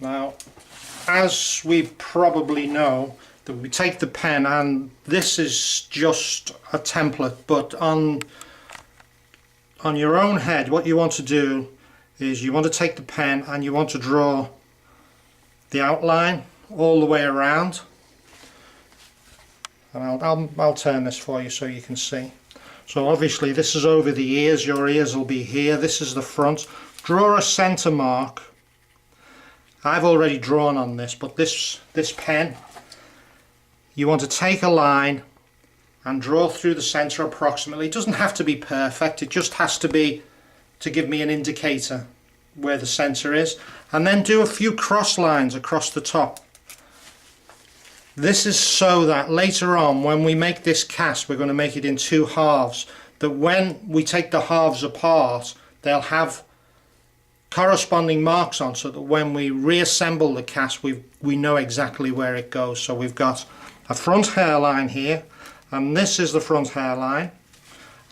Now, as we probably know, that we take the pen, and this is just a template, but on your own head, what you want to do is you want to take the pen and you want to draw the outline all the way around. And I'll turn this for you so you can see. So obviously this is over the ears, your ears will be here, this is the front. Draw a centre mark. I've already drawn on this, but this pen, you want to take a line and draw through the centre approximately. It doesn't have to be perfect, it just has to be to give me an indicator where the centre is. And then do a few cross lines across the top. This is so that later on when we make this cast, we're going to make it in two halves, that when we take the halves apart they'll have corresponding marks on, so that when we reassemble the cast we know exactly where it goes. So we've got a front hairline here, and this is the front hairline,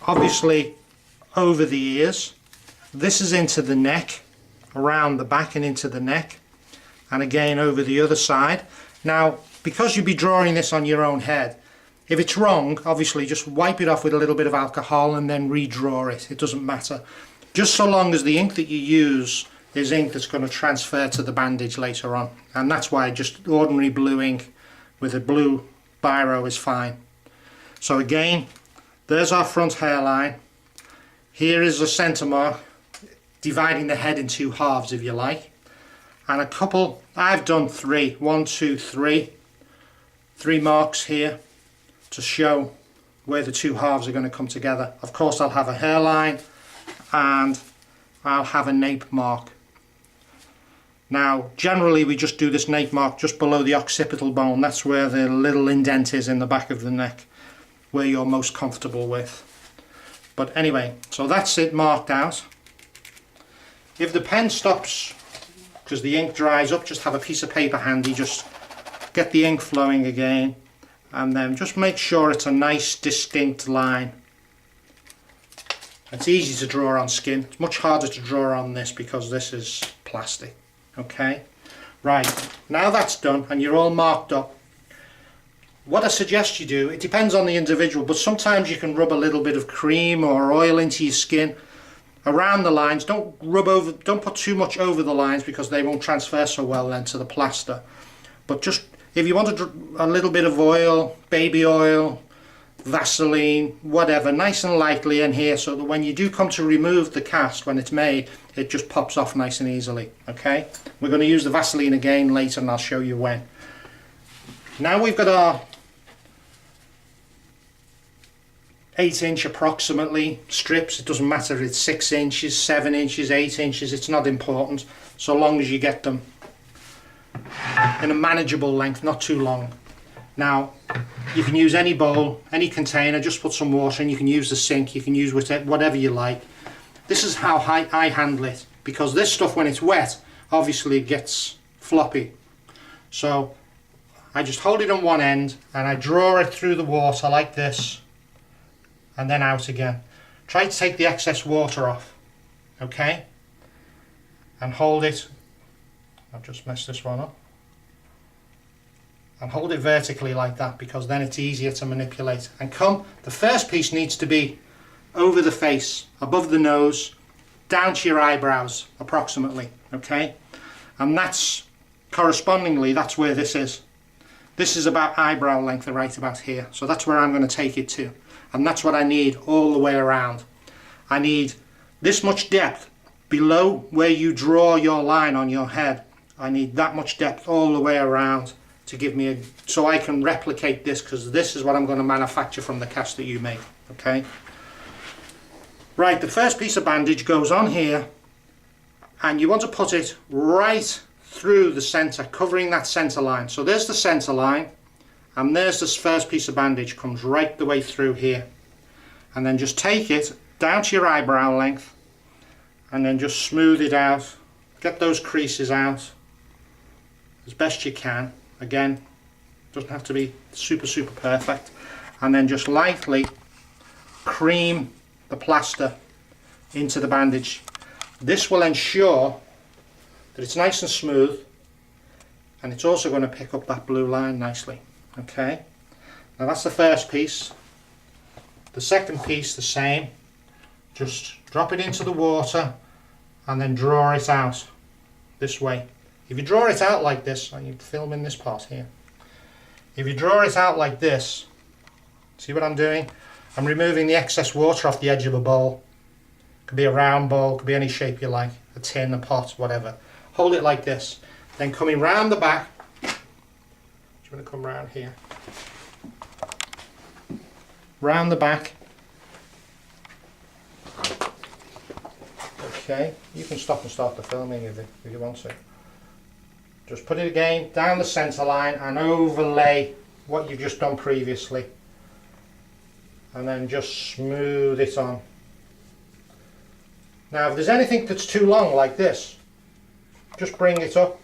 obviously over the ears. This is into the neck, around the back and into the neck, and again over the other side. Now, because you'll be drawing this on your own head, if it's wrong, obviously just wipe it off with a little bit of alcohol and then redraw it. It doesn't matter. Just so long as the ink that you use is ink that's going to transfer to the bandage later on. And that's why just ordinary blue ink with a blue biro is fine. So again, there's our front hairline. Here is the centre mark, dividing the head in two halves if you like. And a couple, I've done three, 1, 2, 3. 3 marks here to show where the two halves are going to come together. Of course I'll have a hairline and I'll have a nape mark. Now generally we just do this nape mark just below the occipital bone. That's where the little indent is in the back of the neck, where you're most comfortable with. But anyway, so that's it marked out. If the pen stops because the ink dries up, just have a piece of paper handy, just get the ink flowing again, and then just make sure it's a nice distinct line. It's easy to draw on skin, it's much harder to draw on this because this is plastic. Okay, right, now that's done and you're all marked up, what I suggest you do, it depends on the individual, but sometimes you can rub a little bit of cream or oil into your skin around the lines. Don't put too much over the lines because they won't transfer so well then to the plaster. But just if you want a little bit of oil, baby oil, Vaseline, whatever, nice and lightly in here, so that when you do come to remove the cast when it's made, it just pops off nice and easily. Okay, we're going to use the Vaseline again later and I'll show you when. Now we've got our 8-inch approximately strips. It doesn't matter if it's 6 inches, 7 inches, 8 inches, it's not important, so long as you get them in a manageable length, not too long. Now you can use any bowl, any container, just put some water in. You can use the sink, you can use whatever you like. This is how I handle it, because this stuff when it's wet obviously gets floppy. So I just hold it on one end and I draw it through the water like this, and then out again. Try to take the excess water off, okay? And hold it, I've just messed this one up, and hold it vertically like that, because then it's easier to manipulate. And the first piece needs to be over the face, above the nose, down to your eyebrows approximately, okay? And that's correspondingly, that's where this is. This is about eyebrow length, right about here. So that's where I'm going to take it to. And that's what I need all the way around. I need this much depth below where you draw your line on your head. I need that much depth all the way around to give me so I can replicate this, because this is what I'm going to manufacture from the cast that you make. Okay. Right, the first piece of bandage goes on here, and you want to put it right through the center, covering that center line. So there's the center line, and there's this first piece of bandage, comes right the way through here. And then just take it down to your eyebrow length and then just smooth it out, get those creases out as best you can. Again, doesn't have to be super perfect. And then just lightly cream the plaster into the bandage. This will ensure that it's nice and smooth and it's also going to pick up that blue line nicely. Okay, now that's the first piece. The second piece the same, just drop it into the water and then draw it out this way. If you draw it out like this, I'm filming this part here. If you draw it out like this, see what I'm doing? I'm removing the excess water off the edge of a bowl. Could be a round bowl, could be any shape you like, a tin, a pot, whatever. Hold it like this. Then coming round the back, just going to come round here. Round the back. Okay, you can stop and start the filming if you want to. Just put it again down the centre line and overlay what you've just done previously. And then just smooth it on. Now if there's anything that's too long like this, just bring it up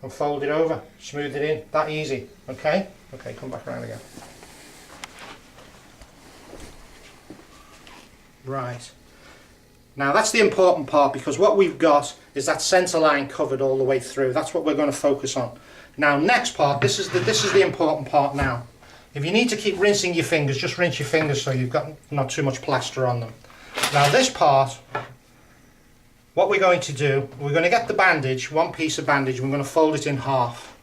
and fold it over, smooth it in, that easy, okay? Okay, come back around again. Right. Now that's the important part, because what we've got is that centre line covered all the way through. That's what we're going to focus on. Now next part, this is the important part now. If you need to keep rinsing your fingers, just rinse your fingers so you've got not too much plaster on them. Now this part, what we're going to do, we're going to get the bandage, one piece of bandage, we're going to fold it in half.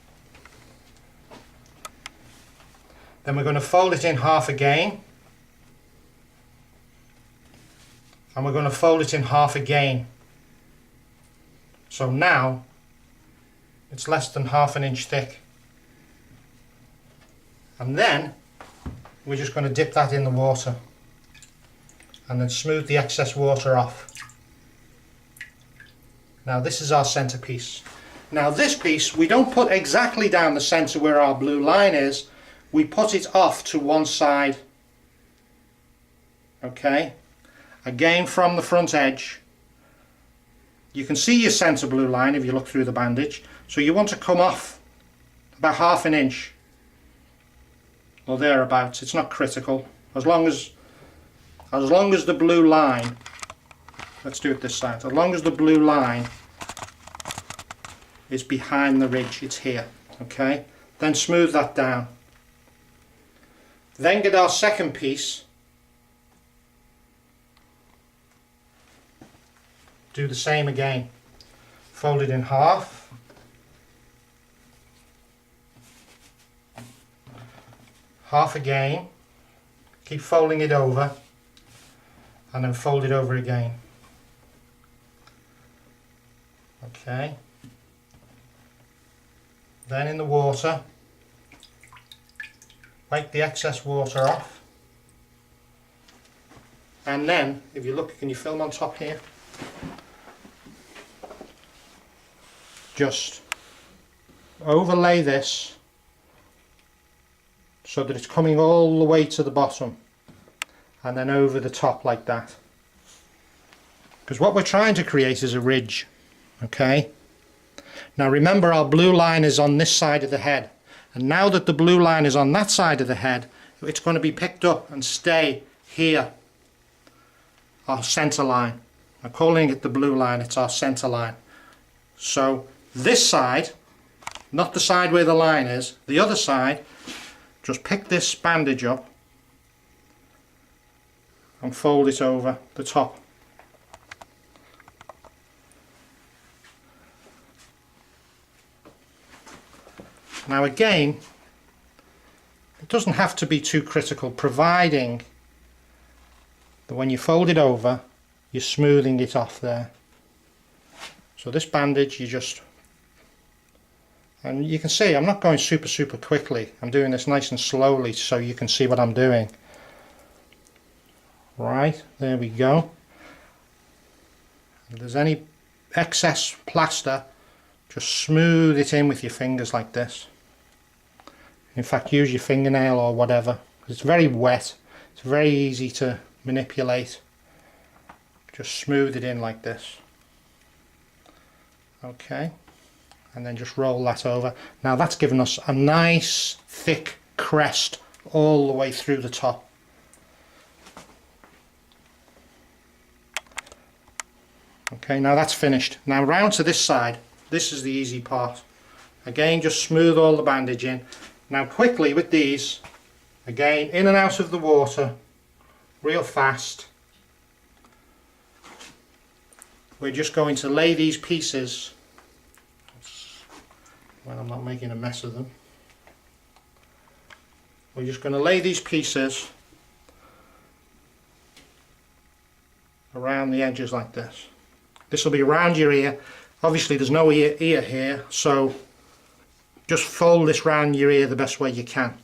Then we're going to fold it in half again. And we're going to fold it in half again. So now it's less than ½ inch thick. And then we're just going to dip that in the water and then smooth the excess water off. Now this is our centre piece. Now this piece we don't put exactly down the centre where our blue line is, we put it off to one side. Okay? Again from the front edge. You can see your centre blue line if you look through the bandage, so you want to come off about ½ inch or thereabouts. It's not critical, as long as the blue line, let's do it this side, as long as the blue line is behind the ridge, it's here, okay? Then smooth that down. Then get our second piece, do the same again, fold it in half, half again, keep folding it over, and then fold it over again. Okay. Then in the water, wipe the excess water off, and then if you look, can you film on top here? Just overlay this so that it's coming all the way to the bottom and then over the top like that, because what we're trying to create is a ridge. Okay, now remember our blue line is on this side of the head, and now that the blue line is on that side of the head, it's going to be picked up and stay here, our centre line. I'm calling it the blue line, it's our centre line. So this side, not the side where the line is, the other side, just pick this bandage up and fold it over the top. Now again, it doesn't have to be too critical, providing that when you fold it over, you're smoothing it off there. So this bandage, you just, and you can see I'm not going super quickly, I'm doing this nice and slowly so you can see what I'm doing. Right, there we go. If there's any excess plaster, just smooth it in with your fingers like this. In fact, use your fingernail or whatever. It's very wet, it's very easy to manipulate. Just smooth it in like this. Okay, and then just roll that over. Now that's given us a nice thick crest all the way through the top. Okay, now that's finished. Now round to this side. This is the easy part. Again, just smooth all the bandage in. Now quickly with these, again, in and out of the water, real fast. We're just going to lay these pieces, when I'm not making a mess of them, we're just going to lay these pieces around the edges like this. This will be around your ear. Obviously there's no ear here, so just fold this round your ear the best way you can,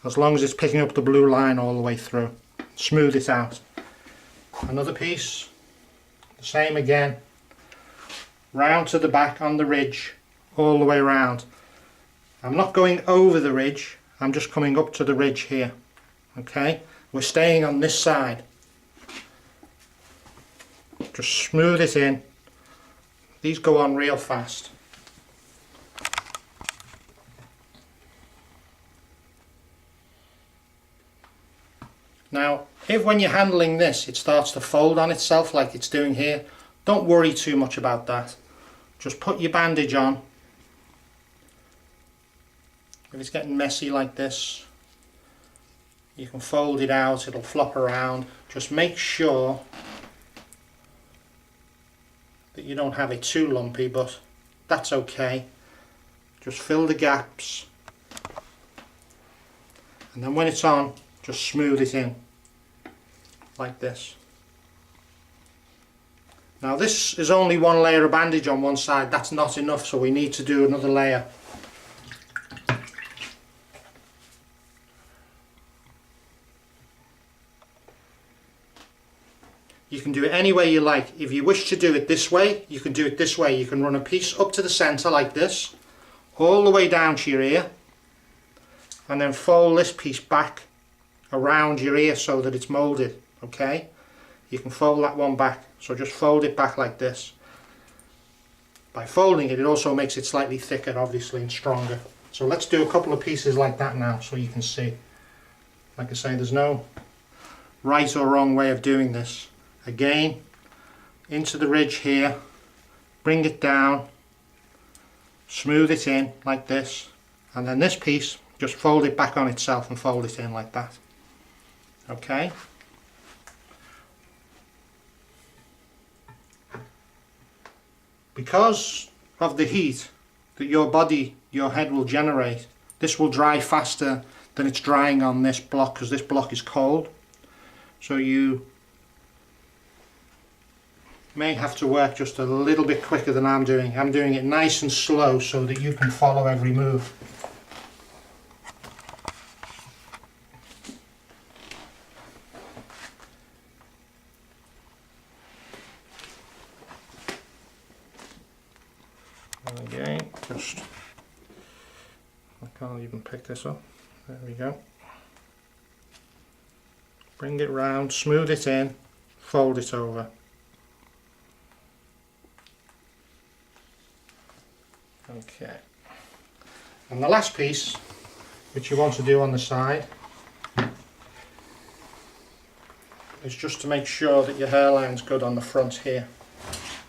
as long as it's picking up the blue line all the way through. Smooth it out. Another piece, the same again, round to the back on the ridge, all the way round. I'm not going over the ridge, I'm just coming up to the ridge here. Okay, we're staying on this side. Just smooth it in. These go on real fast. Now, if when you're handling this it starts to fold on itself like it's doing here, don't worry too much about that. Just put your bandage on. If it's getting messy like this, you can fold it out, it'll flop around. Just make sure that you don't have it too lumpy, but that's okay. Just fill the gaps, and then when it's on, just smooth it in like this. Now this is only one layer of bandage on one side, that's not enough, so we need to do another layer. You can do it any way you like. If you wish to do it this way, you can do it this way. You can run a piece up to the centre like this, all the way down to your ear, and then fold this piece back around your ear so that it's moulded. Okay? You can fold that one back, so just fold it back like this. By folding it, it also makes it slightly thicker, obviously, and stronger. So let's do a couple of pieces like that now so you can see. Like I say, there's no right or wrong way of doing this. Again, into the ridge here, bring it down, smooth it in like this, and then this piece, just fold it back on itself and fold it in like that. Okay? Because of the heat that your head will generate, this will dry faster than it's drying on this block, because this block is cold. So you may have to work just a little bit quicker than I'm doing. I'm doing it nice and slow so that you can follow every move. And again, just, I can't even pick this up. There we go. Bring it round, smooth it in, fold it over. Okay, and the last piece, which you want to do on the side, is just to make sure that your hairline's good on the front here.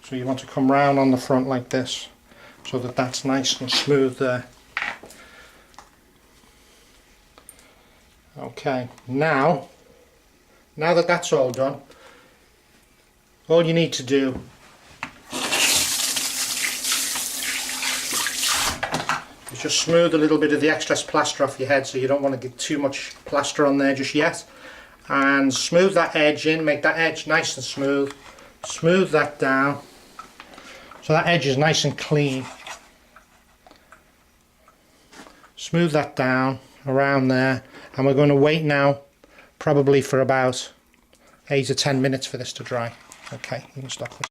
So you want to come round on the front like this, so that that's nice and smooth there. Okay, now that that's all done, all you need to do just smooth a little bit of the excess plaster off your head, so you don't want to get too much plaster on there just yet, and smooth that edge in, make that edge nice and smooth. Smooth that down so that edge is nice and clean. Smooth that down around there, and we're going to wait now probably for about 8 or 10 minutes for this to dry. Okay, you can stop this.